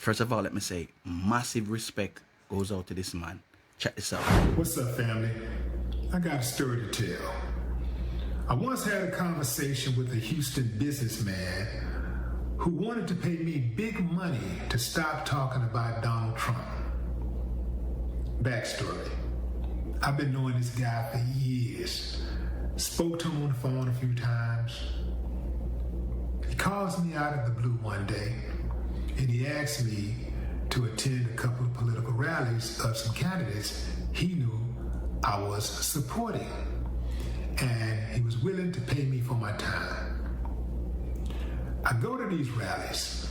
First of all, let me say massive respect goes out to this man. Check this out. What's up, family? I got a story to tell. I once had a conversation with a Houston businessman who wanted to pay me big money to stop talking about Donald Trump. Backstory. I've been knowing this guy for years. Spoke to him on the phone a few times. He calls me out of the blue one day and he asked me to attend a couple of political rallies of some candidates he knew I was supporting. And he was willing to pay me for my time. I go to these rallies.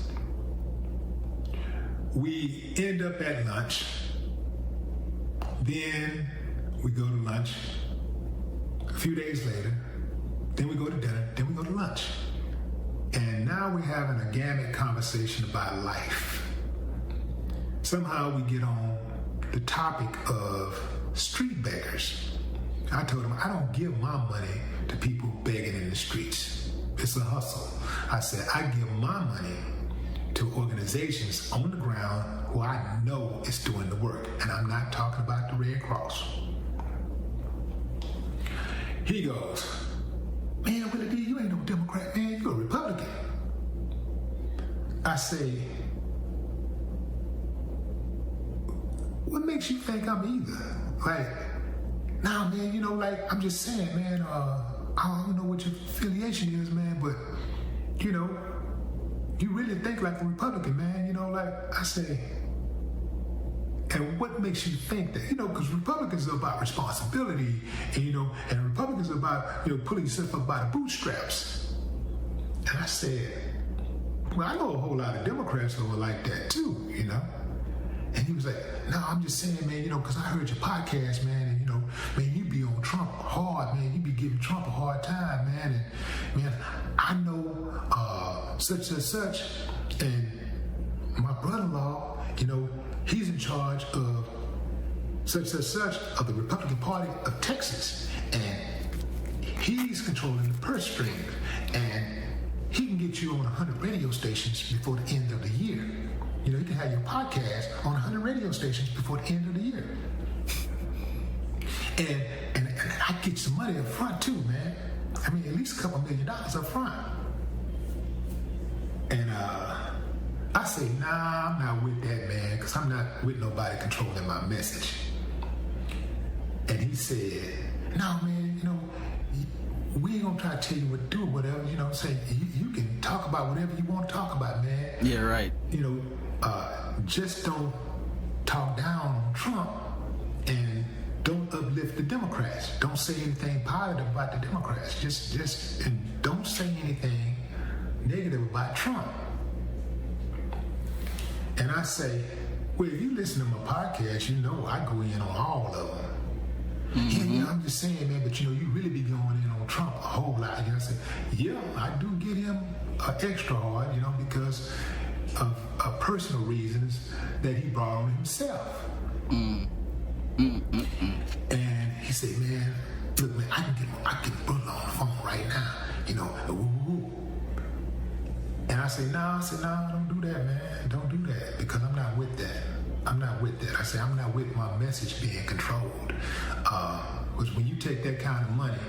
We end up at lunch. Then we go to lunch. A few days later, then we go to dinner, then we go to lunch. And now we're having a gamut conversation about life. Somehow we get on the topic of street beggars. I told him I don't give my money to people begging in the streets. It's a hustle. I said I give my money to organizations on the ground who I know is doing the work. And I'm not talking about the Red Cross. He goes, man, Willie D, you ain't no Democrat, man, you're a Republican. I say, what makes you think I'm either? Like, nah, man, you know, like, I'm just saying, man, I don't know what your affiliation is, man, but, you know, you really think like a Republican, man, you know, like, I say, and what makes you think that? You know, because Republicans are about responsibility, and, you know, and Republicans are about, you know, pulling yourself up by the bootstraps. And I said, well, I know a whole lot of Democrats who are like that too, you know? And he was like, no, I'm just saying, man, you know, because I heard your podcast, man, and, you know, man, you be on Trump hard, man. You be giving Trump a hard time, man. And, man, I know such and such, and my brother-in-law, you know, he's in charge of such and such of the Republican Party of Texas, and he's controlling the purse strings, and he can get you on 100 radio stations before the end of the year. You know, you can have your podcast on 100 radio stations before the end of the year. And I get some money up front too, man. I mean, at least $2 million up front. And I say, nah, I'm not with that, man, because I'm not with nobody controlling my message. And he said, no, man, you know, we ain't gonna try to tell you what to do or whatever, you know, say, you can talk about whatever you want to talk about, man. Yeah, right. You know, just don't talk down on Trump and don't uplift the Democrats. Don't say anything positive about the Democrats. Just and don't say anything negative about Trump. And I say, well, if you listen to my podcast, you know I go in on all of them. Mm-hmm. Yeah, I'm just saying, man, but you know, you really be going in on Trump a whole lot. You know, I say, yeah, I do get him extra hard, you know, because of personal reasons that he brought on himself. And he said, man, look, man, I can put it on the phone right now, you know. Ooh. And I say, nah, don't do that, man. Don't do that, because I'm not with that. I'm not with that. I say, I'm not with my message being controlled. Because when you take that kind of money,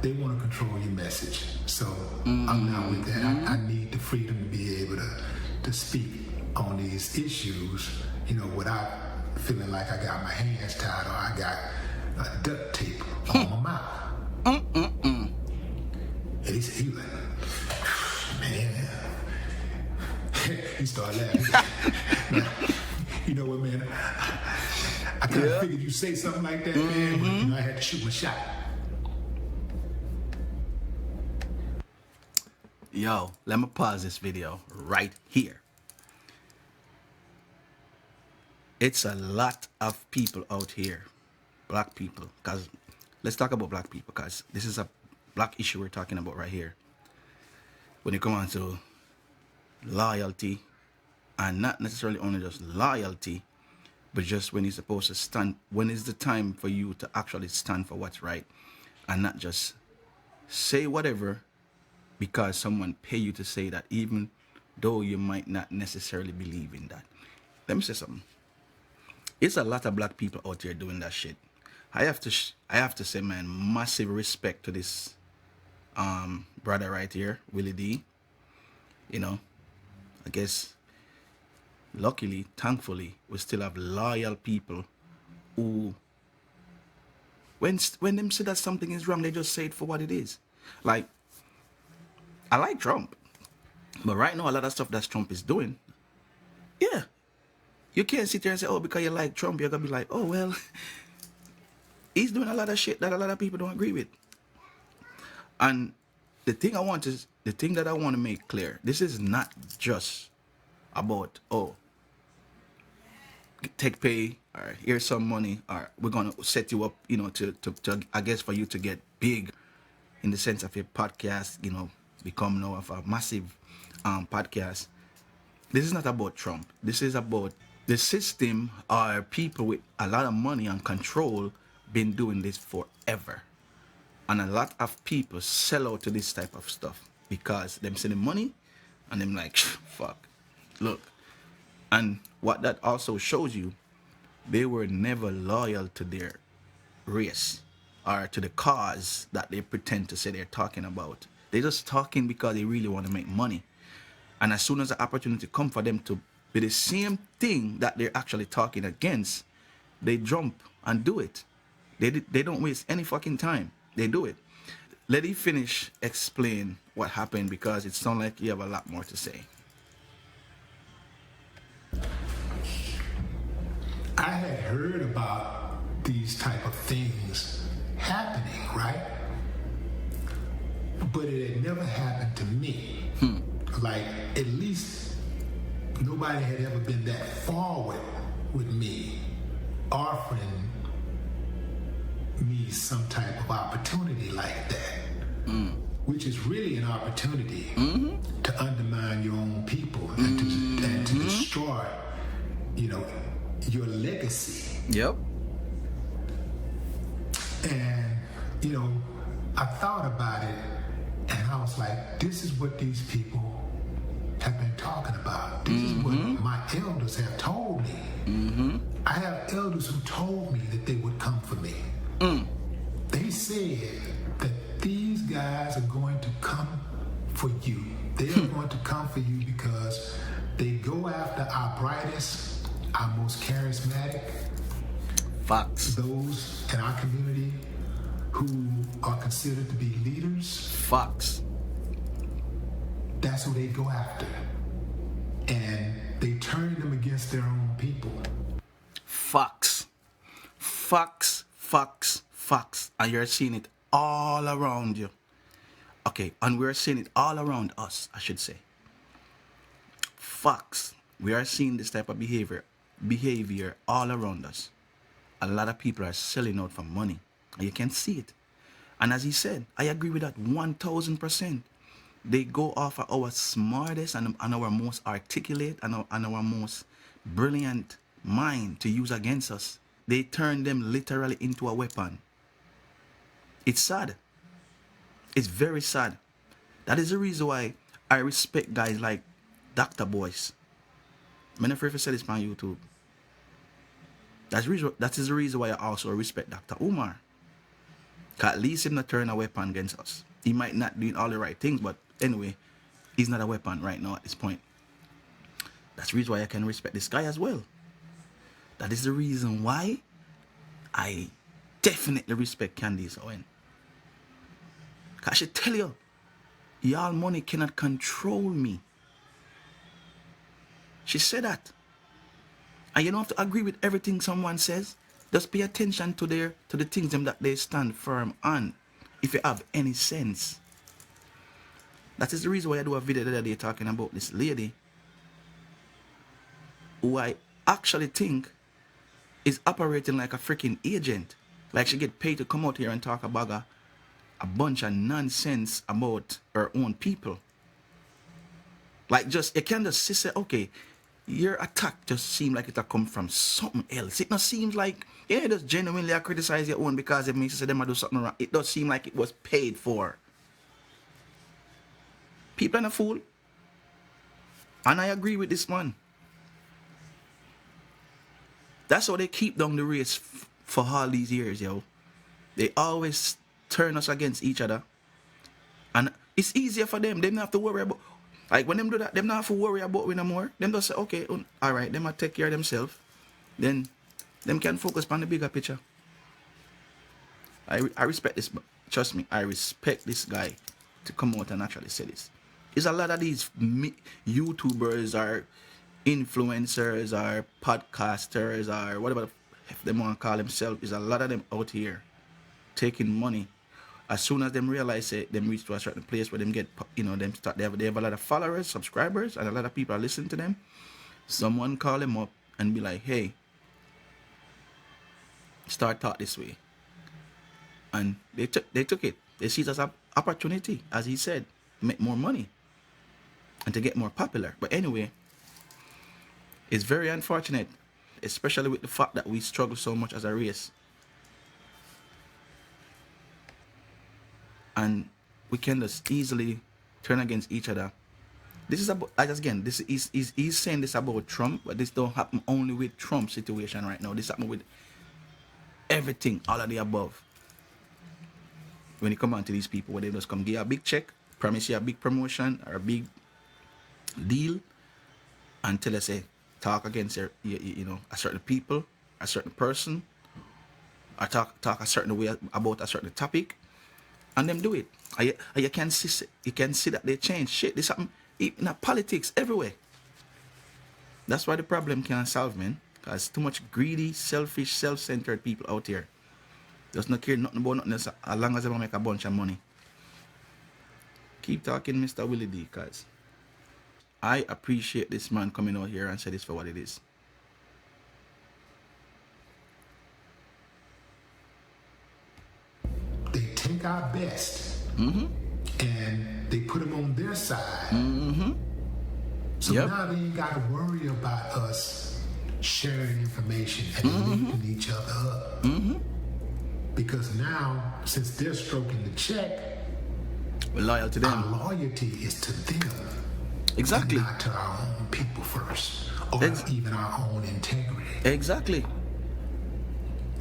they want to control your message. So I'm not with that. I need the freedom to be able to speak on these issues, you know, without feeling like I got my hands tied or I got duct tape on my mouth. And he said, he was like, man. He started laughing. You know what, man? I kind of figured you'd say something like that, man, but you know, I had to shoot my shot. Yo, let me pause this video right here. It's a lot of people out here, black people, because let's talk about black people, because this is a black issue we're talking about right here. When you come on to loyalty, and not necessarily only just loyalty, but just when you're supposed to stand, when is the time for you to actually stand for what's right, and not just say whatever because someone pay you to say that, even though you might not necessarily believe in that. Let me say something. It's a lot of black people out there doing that shit. I have to say, man, massive respect to this brother right here, Willie D. You know, I guess luckily, thankfully, we still have loyal people who, when them say that something is wrong, they just say it for what it is. Like, I like Trump, but right now, a lot of stuff that Trump is doing, yeah, you can't sit there and say, oh, because you like Trump, you're gonna be like, oh well, he's doing a lot of shit that a lot of people don't agree with. And the thing that I want to make clear, this is not just about, oh, take pay, or here's some money, or we're gonna set you up, you know, to I guess for you to get big in the sense of your podcast, you know, become now of a massive podcast. This is not about Trump. This is about the system, or people with a lot of money and control been doing this forever. And a lot of people sell out to this type of stuff because them see the money and them like, fuck, look. And what that also shows you, they were never loyal to their race or to the cause that they pretend to say they're talking about. They're just talking because they really want to make money. And as soon as the opportunity comes for them to be the same thing that they're actually talking against, they jump and do it. They don't waste any fucking time. They do it. Let me finish explain what happened, because it sounds like you have a lot more to say. I had heard about these type of things happening, right? But it had never happened to me. Like, at least nobody had ever been that forward with me, offering me some type of opportunity like that, which is really an opportunity to undermine your own people and to destroy, you know, your legacy. Yep. And, you know, I thought about it and I was like, this is what these people have been talking about. This is what my elders have told me. I have elders who told me that they would come for me. They said that these guys are going to come for you. They are going to come for you because they go after our brightest, our most charismatic, Facts. those in our community who are considered to be leaders. Facts. That's who they go after. And they turn them against their own people. Facts. Facts. Facts. Facts. And you're seeing it all around you. Okay, and we're seeing it all around us, I should say. Facts. We are seeing this type of behavior all around us. A lot of people are selling out for money. And you can see it. And as he said, I agree with that 1000%. They go off of our smartest and our most articulate and our most brilliant mind to use against us. They turn them literally into a weapon. It's sad. It's very sad. That is the reason why I respect guys like Dr. Boyce. I'm not afraid to say this on YouTube. That is the reason why I also respect Dr. Umar. Because at least he's not turning a weapon against us. He might not do all the right things, but anyway, he's not a weapon right now at this point. That's the reason why I can respect this guy as well. That is the reason why I definitely respect Candace Owen. Because I should tell you, y'all money cannot control me. She said that. And you don't have to agree with everything someone says. Just pay attention to the things that they stand firm on, if you have any sense. That is the reason why I do a video the other day talking about this lady who I actually think is operating like a freaking agent. Like she get paid to come out here and talk about a bunch of nonsense about her own people. Like, just, you can just say, okay, your attack just seems like it'll come from something else. It not seems like, yeah, just genuinely I criticize your own because it makes you say them do something wrong. It does seem like it was paid for. People are not fool. And I agree with this man. That's how they keep down the race for all these years, yo. They always turn us against each other. And it's easier for them. They don't have to worry about, like when them do that, them don't have to worry about we no more. Them just say, okay, all right, them will take care of themselves. Then them can focus on the bigger picture. I respect this, trust me, I respect this guy to come out and actually say this. There's a lot of these YouTubers or influencers or podcasters or whatever they want to call themselves. There's a lot of them out here taking money. As soon as them realize it, them reach to a certain place where them get, them start, they have a lot of followers, subscribers, and a lot of people are listening to them. Someone call them up and be like, hey, start talk this way. And they took it. They see it as an opportunity, as he said, to make more money and to get more popular. But anyway, it's very unfortunate, especially with the fact that we struggle so much as a race. And we can just easily turn against each other. This is about, again, this is he's saying this about Trump, but this don't happen only with Trump's situation right now. This happen with everything, all of the above. When you come on to these people, where they just come give you a big check, promise you a big promotion or a big deal, until they say talk against a certain people, a certain person, or talk a certain way about a certain topic, and them do it. And you can see that they change. Shit, this happen in politics everywhere. That's why the problem can't solve, man. Cause too much greedy, selfish, self-centered people out here. Does not care nothing about nothing else as long as they make a bunch of money. Keep talking, Mr. Willie D, cause I appreciate this man coming out here and say this for what it is. They take our best and they put them on their side. So now they ain't got to worry about us sharing information and lifting each other up. Because now, since they're stroking the check, we're loyal to them. Our loyalty is to them. Exactly. And not to our own people first. Or even our own integrity. Exactly.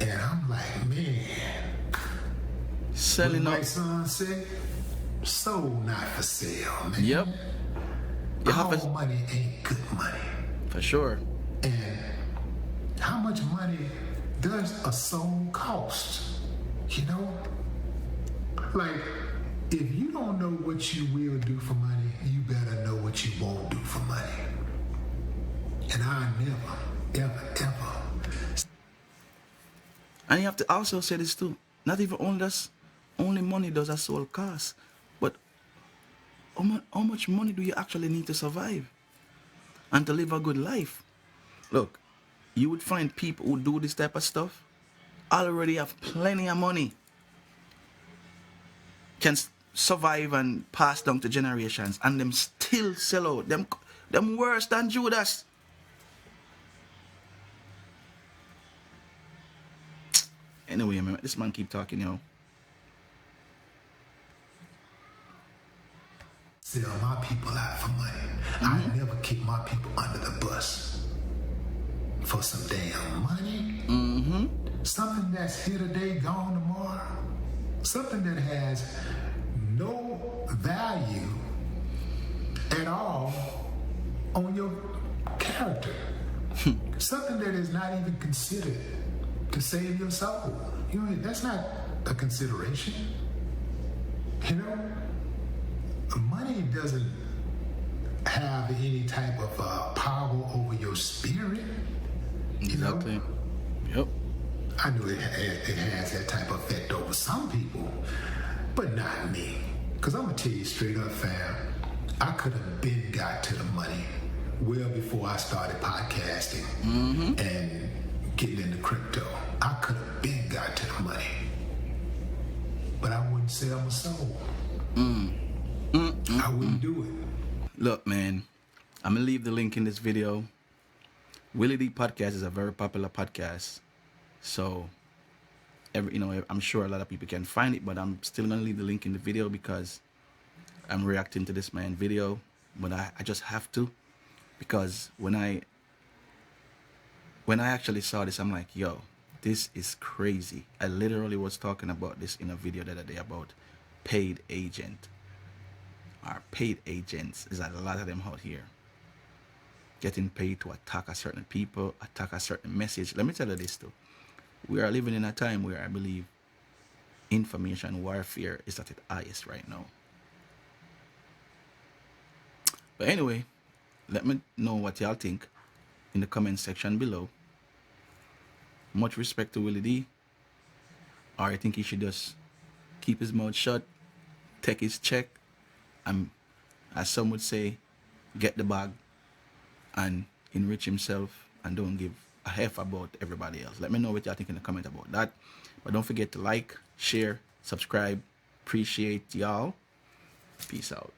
And I'm like, man. Selling up. My son said, sold not for sale, man. Yep. All money ain't good money. For sure. And how much money does a soul cost? You know? Like, if you don't know what you will do for money, you better know what you won't do for money. And I never, ever. And you have to also say this too. Not even only money does a soul cost, but how much money do you actually need to survive and to live a good life? Look, you would find people who do this type of stuff already have plenty of money, can survive and pass down to generations, and them still sell out. Them worse than Judas. Anyway, man, this man keep talking, yo. Sell my people out for money. I never kick my people under the bus for some damn money. Something that's here today, gone tomorrow. Something that has no value at all on your character. Something that is not even considered to save your soul. You know, that's not a consideration. You know, money doesn't have any type of power over your spirit. Exactly. You know? Yep. I knew it has that type of effect over some people, but not me. Because I'm going to tell you straight up, fam, I could have been got to the money well before I started podcasting and getting into crypto. I could have been got to the money, but I wouldn't sell my soul. I wouldn't do it. Look, man, I'm going to leave the link in this video. Willie D Podcast is a very popular podcast. So, I'm sure a lot of people can find it, but I'm still going to leave the link in the video because I'm reacting to this man video. But I just have to. Because when I actually saw this, I'm like, yo, this is crazy. I literally was talking about this in a video the other day about paid agent. Our paid agents, is a lot of them out here getting paid to attack a certain people, attack a certain message. Let me tell you this too. We are living in a time where I believe information warfare is at its highest right now. But anyway, let me know what y'all think in the comment section below. Much respect to Willie D. Or I think he should just keep his mouth shut, take his check, and as some would say, get the bag and enrich himself and don't give a F about everybody else. Let me know what y'all think in the comment about that. But don't forget to like, share, subscribe. Appreciate y'all. Peace out.